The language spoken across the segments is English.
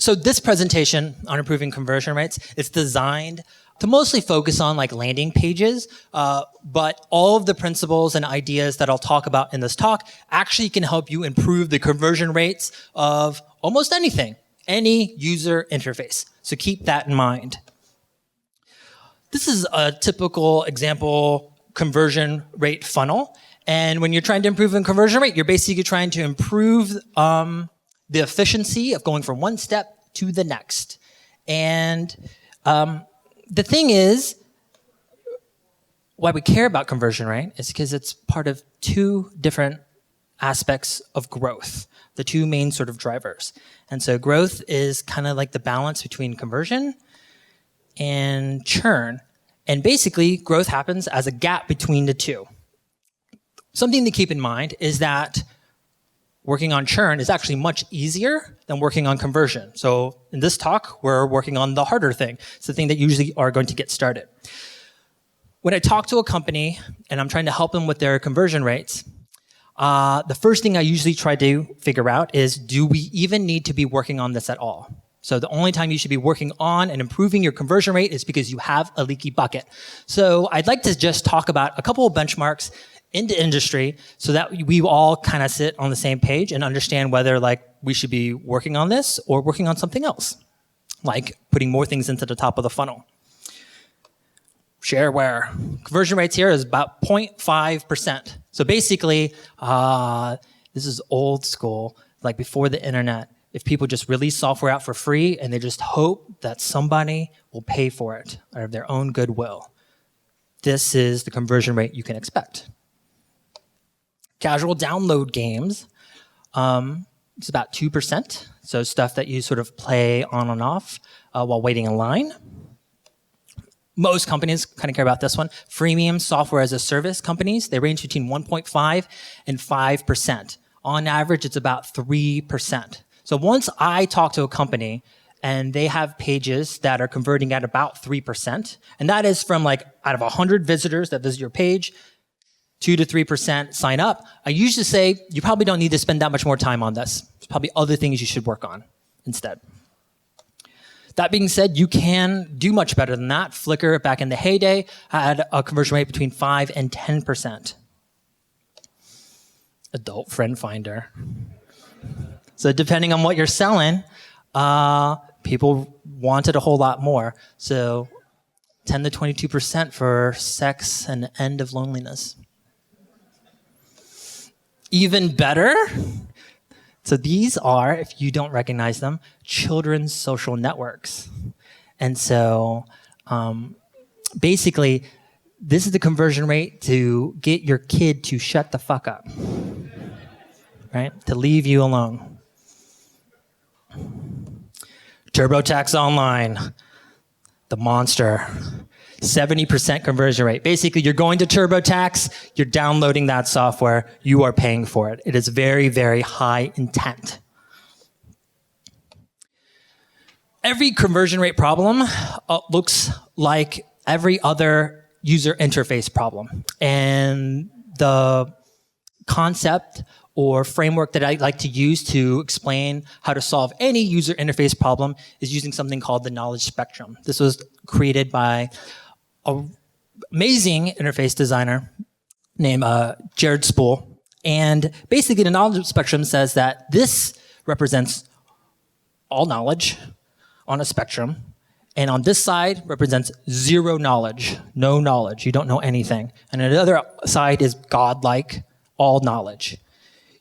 So this presentation on improving conversion rates, it's designed to mostly focus on like landing pages, but all of the principles and ideas that I'll talk about in this talk actually can help you improve the conversion rates of almost anything, any user interface. So keep that in mind. This is a typical example conversion rate funnel. And when you're trying to improve a conversion rate, you're basically trying to improve the efficiency of going from one step to the next. And the thing is, why we care about conversion rate is because it's part of two different aspects of growth, the two main sort of drivers. And so growth is kind of like the balance between conversion and churn. And basically, growth happens as a gap between the two. Something to keep in mind is that working on churn is actually much easier than working on conversion. So in this talk, we're working on the harder thing. It's the thing that usually are going to get started. When I talk to a company and I'm trying to help them with their conversion rates, the first thing I usually try to figure out is, do we even need to be working on this at all? So the only time you should be working on and improving your conversion rate is because you have a leaky bucket. So I'd like to just talk about a couple of benchmarks in the industry so that we all kind of sit on the same page and understand whether like we should be working on this or working on something else, like putting more things into the top of the funnel. Shareware. Conversion rates here is about 0.5%. So basically, this is old school, like before the internet. If people just release software out for free and they just hope that somebody will pay for it out of their own goodwill, this is the conversion rate you can expect. Casual download games, it's about 2%. So stuff that you sort of play on and off while waiting in line. Most companies kind of care about this one. Freemium software as a service companies, they range between 1.5 and 5%. On average, it's about 3%. So once I talk to a company and they have pages that are converting at about 3%, and that is from like out of 100 visitors that visit your page, 2 to 3% sign up, I usually say, you probably don't need to spend that much more time on this. There's probably other things you should work on instead. That being said, you can do much better than that. Flickr, back in the heyday, had a conversion rate between 5 and 10%. Adult Friend Finder. So depending on what you're selling, people wanted a whole lot more. So 10 to 22% for sex and the end of loneliness. Even better, so these are, if you don't recognize them, children's social networks. And so basically, this is the conversion rate to get your kid to shut the fuck up, right? To leave you alone. TurboTax Online, the monster. 70% conversion rate. Basically, you're going to TurboTax, you're downloading that software, you are paying for it. It is very, very high intent. Every conversion rate problem looks like every other user interface problem. And the concept or framework that I like to use to explain how to solve any user interface problem is using something called the knowledge spectrum. This was created by an amazing interface designer named Jared Spool. And basically the knowledge spectrum says that this represents all knowledge on a spectrum. And on this side represents zero knowledge, no knowledge, you don't know anything. And on the other side is godlike, all knowledge.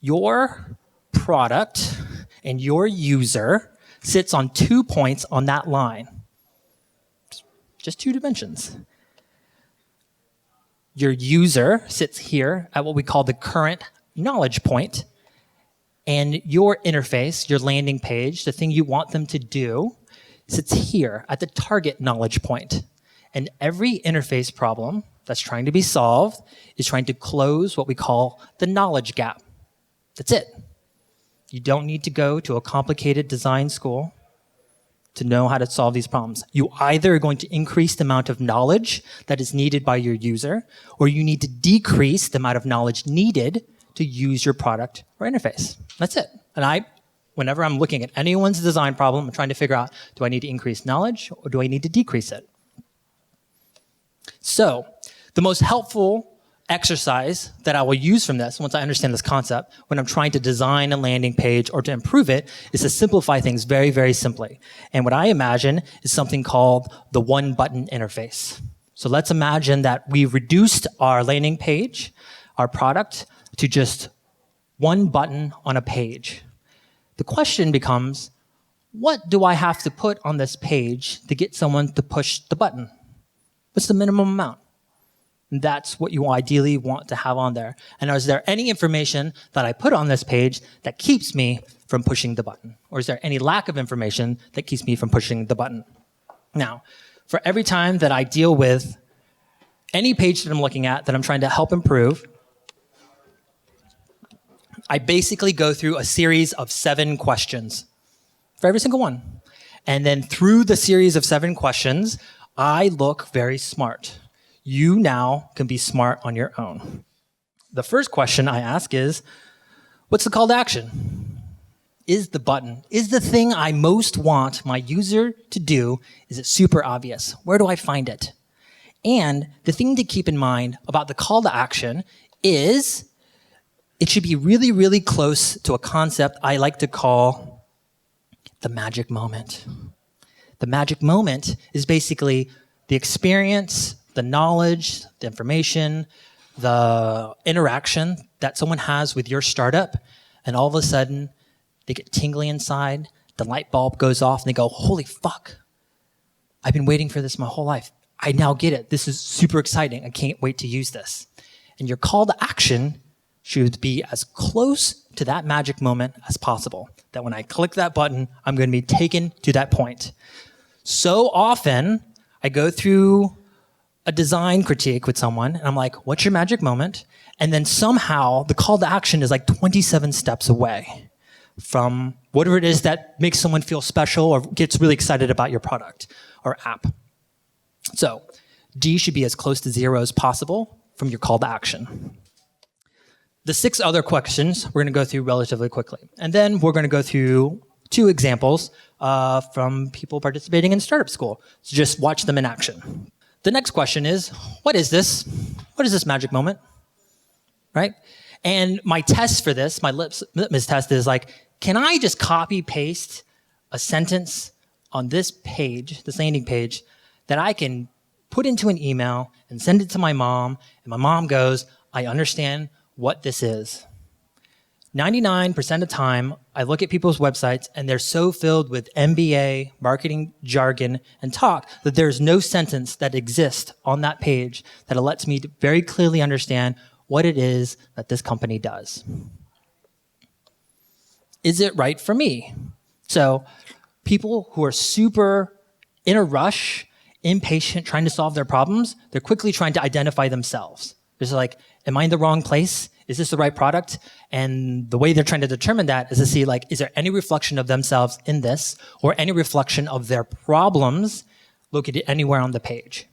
Your product and your user sits on 2 points on that line. Just 2 dimensions. Your user sits here at what we call the current knowledge point, and your interface, your landing page, the thing you want them to do, sits here at the target knowledge point. And every interface problem that's trying to be solved is trying to close what we call the knowledge gap. That's it. You don't need to go to a complicated design school to know how to solve these problems. You either are going to increase the amount of knowledge that is needed by your user, or you need to decrease the amount of knowledge needed to use your product or interface. That's it. And I Whenever I'm looking at anyone's design problem, I'm trying to figure out, do I need to increase knowledge or do I need to decrease it? So the most helpful exercise that I will use from this, once I understand this concept, when I'm trying to design a landing page or to improve it, is to simplify things very, very simply. And what I imagine is something called the one-button interface. So let's imagine that we reduced our landing page, our product, to just one button on a page. The question becomes, what do I have to put on this page to get someone to push the button? What's the minimum amount? And that's what you ideally want to have on there. And is there any information that I put on this page that keeps me from pushing the button? Or is there any lack of information that keeps me from pushing the button? Now, for every time that I deal with any page that I'm looking at that I'm trying to help improve, I basically go through a series of 7 questions for every single one. And then through the series of 7 questions, I look very smart. You now can be smart on your own. The first question I ask is, what's the call to action? Is the button, is the thing I most want my user to do, is it super obvious? Where do I find it? And the thing to keep in mind about the call to action is it should be really, really close to a concept I like to call the magic moment. The magic moment is basically the experience, the knowledge, the information, the interaction that someone has with your startup, and all of a sudden they get tingly inside, the light bulb goes off, and they go, holy fuck, I've been waiting for this my whole life. I now get it. This is super exciting. I can't wait to use this. And your call to action should be as close to that magic moment as possible. That when I click that button, I'm going to be taken to that point. So often, I go through a design critique with someone, and I'm like, what's your magic moment? And then somehow, the call to action is like 27 steps away from whatever it is that makes someone feel special or gets really excited about your product or app. So D should be as close to 0 as possible from your call to action. The 6 other questions we're going to go through relatively quickly. And then we're going to go through 2 examples from people participating in startup school. So just watch them in action. The next question is, what is this? What is this magic moment? Right? And my test for this, my litmus test is like, can I just copy paste a sentence on this page, this landing page, that I can put into an email and send it to my mom, and my mom goes, I understand what this is. 99% of the time, I look at people's websites and they're so filled with MBA, marketing jargon, and talk that there's no sentence that exists on that page that lets me very clearly understand what it is that this company does. Is it right for me? So people who are super in a rush, impatient, trying to solve their problems, they're quickly trying to identify themselves. They're like, am I in the wrong place? Is this the right product? And the way they're trying to determine that is to see, like, is there any reflection of themselves in this or any reflection of their problems located anywhere on the page?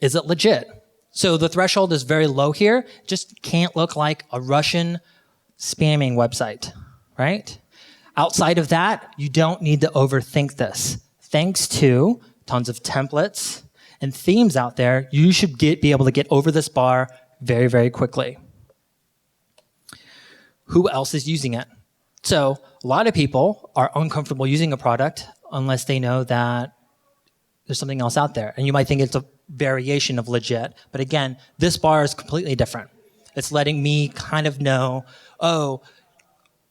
Is it legit? So the threshold is very low here. Just can't look like a Russian spamming website, right? Outside of that, you don't need to overthink this. Thanks to tons of templates and themes out there, you should be able to get over this bar very, very quickly. Who else is using it? So a lot of people are uncomfortable using a product unless they know that there's something else out there. And you might think it's a variation of legit. But again, this bar is completely different. It's letting me kind of know, oh,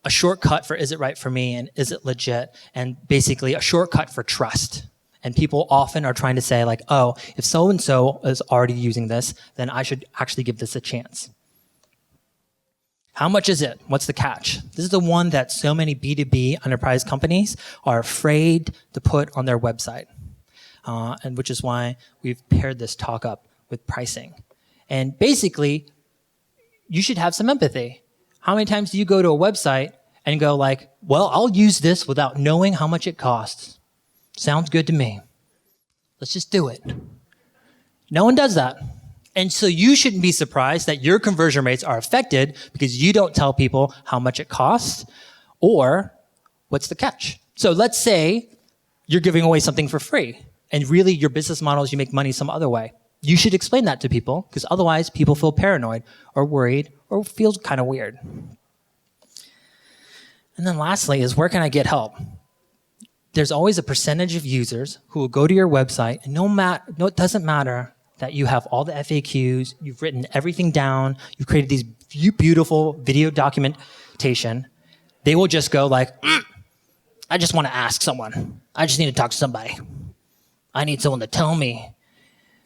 a shortcut for is it right for me and is it legit? And basically a shortcut for trust. And people often are trying to say like, oh, if so-and-so is already using this, then I should actually give this a chance. How much is it? What's the catch? This is the one that so many B2B enterprise companies are afraid to put on their website. And which is why we've paired this talk up with pricing. And basically, you should have some empathy. How many times do you go to a website and go like, well, I'll use this without knowing how much it costs. Sounds good to me. Let's just do it. No one does that. And so you shouldn't be surprised that your conversion rates are affected because you don't tell people how much it costs Or what's the catch? So let's say you're giving away something for free, and really your business model is you make money some other way. You should explain that to people, because otherwise people feel paranoid or worried or feel kind of weird. And then lastly is, where can I get help? There's always a percentage of users who will go to your website, and it doesn't matter that you have all the FAQs, you've written everything down, you've created these beautiful video documentation. They will just go like, I just want to ask someone. I just need to talk to somebody. I need someone to tell me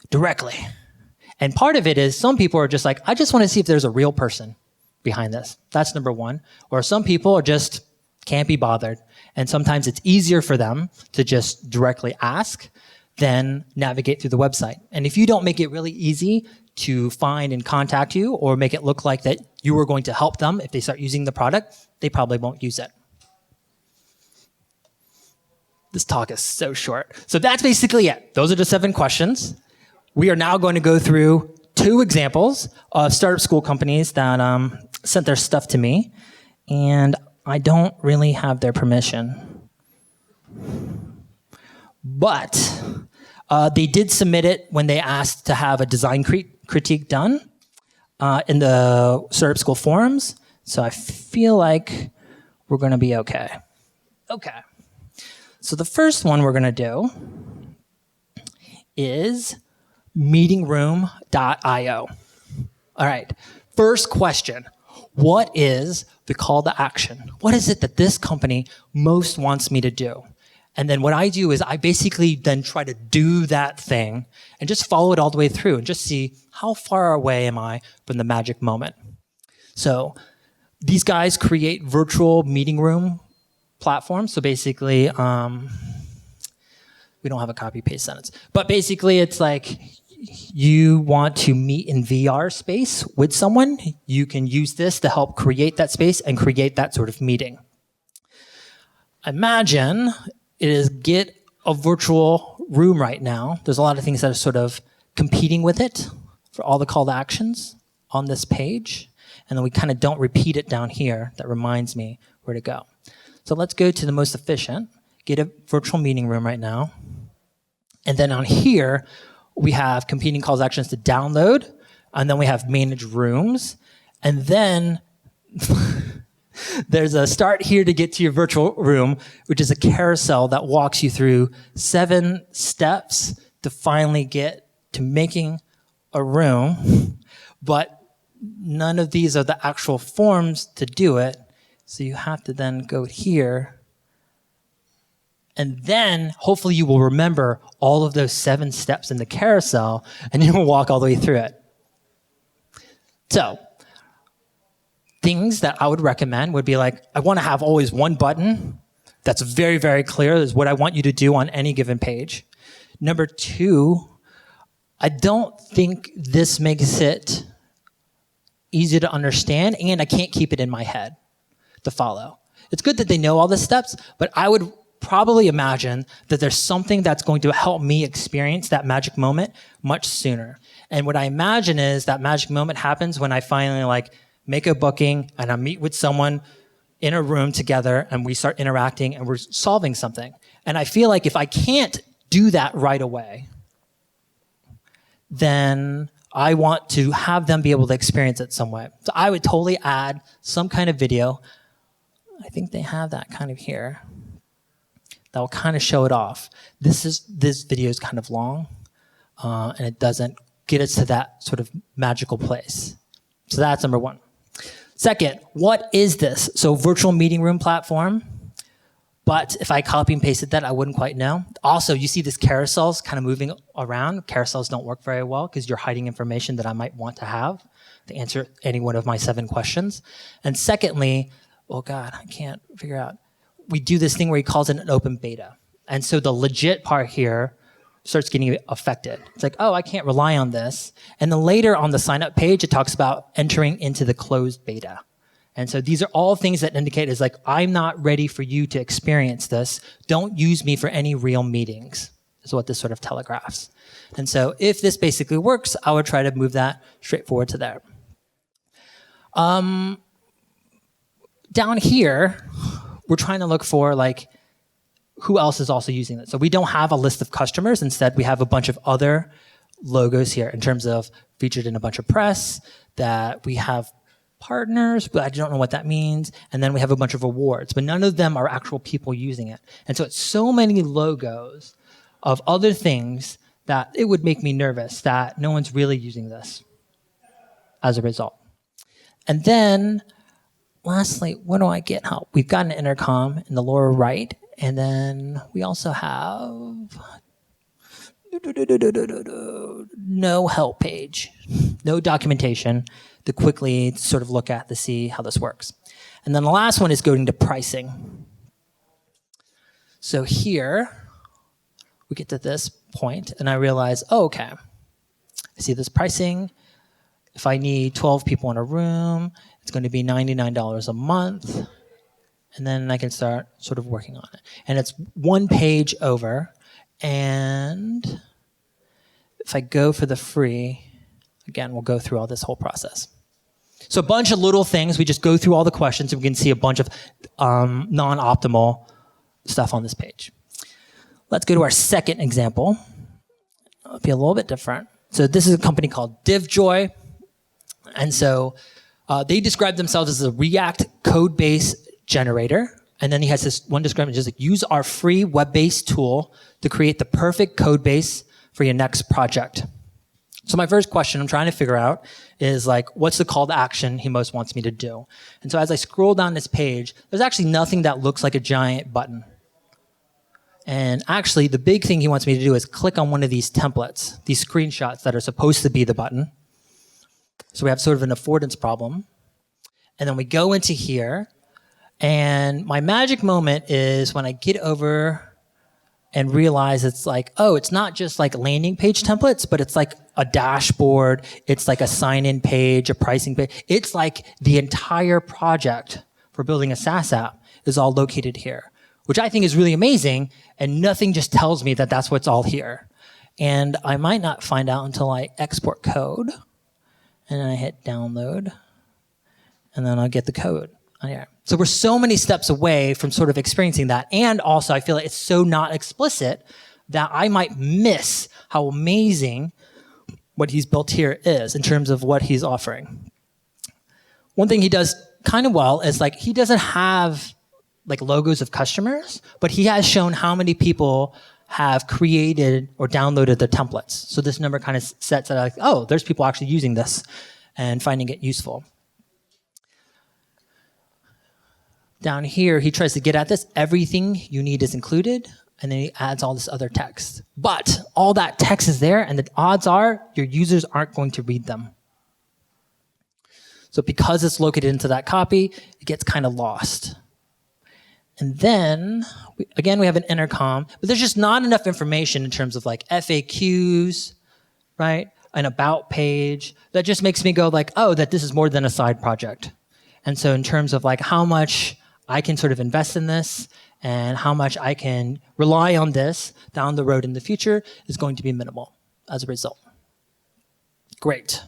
directly. And part of it is some people are just like, I just want to see if there's a real person behind this. That's number one. Or some people are just can't be bothered. And sometimes it's easier for them to just directly ask than navigate through the website. And if you don't make it really easy to find and contact you, or make it look like that you are going to help them if they start using the product, they probably won't use it. This talk is so short. So that's basically it. Those are the 7 questions. We are now going to go through 2 examples of startup school companies that sent their stuff to me, and I don't really have their permission. But they did submit it when they asked to have a design critique done in the startup school forums. So I feel like we're going to be okay. Okay. So the first one we're going to do is meetingroom.io. All right. First question. What is the call to action? What is it that this company most wants me to do? And then what I do is I basically then try to do that thing and just follow it all the way through and just see how far away am I from the magic moment. So these guys create virtual meeting room platforms. So basically, we don't have a copy paste sentence, but basically it's like you want to meet in VR space with someone. You can use this to help create that space and create that sort of meeting. Imagine it is get a virtual room right now. There's a lot of things that are sort of competing with it for all the call to actions on this page. And then we kind of don't repeat it down here. That reminds me where to go. So let's go to the most efficient, get a virtual meeting room right now. And then on here, we have competing calls to actions to download. And then we have manage rooms. And then there's a start here to get to your virtual room, which is a carousel that walks you through 7 steps to finally get to making a room. But none of these are the actual forms to do it. So you have to then go here. And then hopefully you will remember all of those 7 steps in the carousel and you will walk all the way through it. So things that I would recommend would be like, I want to have always one button that's very, very clear is what I want you to do on any given page. Number 2, I don't think this makes it easy to understand, and I can't keep it in my head to follow. It's good that they know all the steps, but I would probably imagine that there's something that's going to help me experience that magic moment much sooner. And what I imagine is that magic moment happens when I finally like make a booking and I meet with someone in a room together and we start interacting and we're solving something. And I feel like if I can't do that right away, then I want to have them be able to experience it some way. So I would totally add some kind of video. I think they have that kind of here. That will kind of show it off. This video is kind of long, and it doesn't get us to that sort of magical place. So that's number 1. Second, what is this? So virtual meeting room platform. But if I copy and pasted that, I wouldn't quite know. Also, you see this carousels kind of moving around. Carousels don't work very well because you're hiding information that I might want to have to answer any one of my 7 questions. And secondly, oh God, I can't figure out. We do this thing where he calls it an open beta. And so the legit part here starts getting affected. It's like, oh, I can't rely on this. And then later on the sign up page, it talks about entering into the closed beta. And so these are all things that indicate is like, I'm not ready for you to experience this. Don't use me for any real meetings, is what this sort of telegraphs. And so if this basically works, I would try to move that straight forward to there. Down here, we're trying to look for like who else is also using it. So we don't have a list of customers. Instead, we have a bunch of other logos here in terms of featured in a bunch of press, that we have partners, but I don't know what that means. And then we have a bunch of awards, but none of them are actual people using it. And so it's so many logos of other things that it would make me nervous that no one's really using this as a result. And then lastly, what do I get help? We've got an intercom in the lower right, and then we also have no help page, no documentation to quickly sort of look at to see how this works. And then the last one is going to pricing. So here, we get to this point, and I realize, oh, okay, I see this pricing. If I need 12 people in a room, it's going to be $99 a month. And then I can start sort of working on it. And it's one page over. And if I go for the free, again, we'll go through all this whole process. So a bunch of little things. We just go through all the questions, and we can see a bunch of non-optimal stuff on this page. Let's go to our second example. It'll be a little bit different. So this is a company called DivJoy. And so they describe themselves as a React code base generator. And then he has this one description, just like, use our free web-based tool to create the perfect code base for your next project. So my first question I'm trying to figure out is like, what's the call to action he most wants me to do? And so as I scroll down this page, there's actually nothing that looks like a giant button. And actually, the big thing he wants me to do is click on one of these templates, these screenshots that are supposed to be the button. So we have sort of an affordance problem. And then we go into here, and my magic moment is when I get over and realize it's like, oh, it's not just like landing page templates, but it's like a dashboard, it's like a sign-in page, a pricing page. It's like the entire project for building a SaaS app is all located here, which I think is really amazing, and nothing just tells me that that's what's all here. And I might not find out until I export code, and then I hit download, and then I'll get the code on here. So we're so many steps away from sort of experiencing that, and also I feel like it's so not explicit that I might miss how amazing what he's built here is in terms of what he's offering. One thing he does kind of well is like, he doesn't have like logos of customers, but he has shown how many people have created or downloaded the templates. So this number kind of sets it like, oh, there's people actually using this and finding it useful. Down here, he tries to get at this. Everything you need is included, and then he adds all this other text. But all that text is there, and the odds are your users aren't going to read them. So because it's located into that copy, it gets kind of lost. And then, again, we have an intercom, but there's just not enough information in terms of like FAQs, right? An about page. That just makes me go like, oh, that this is more than a side project. And so in terms of like how much I can sort of invest in this and how much I can rely on this down the road in the future is going to be minimal as a result. Great.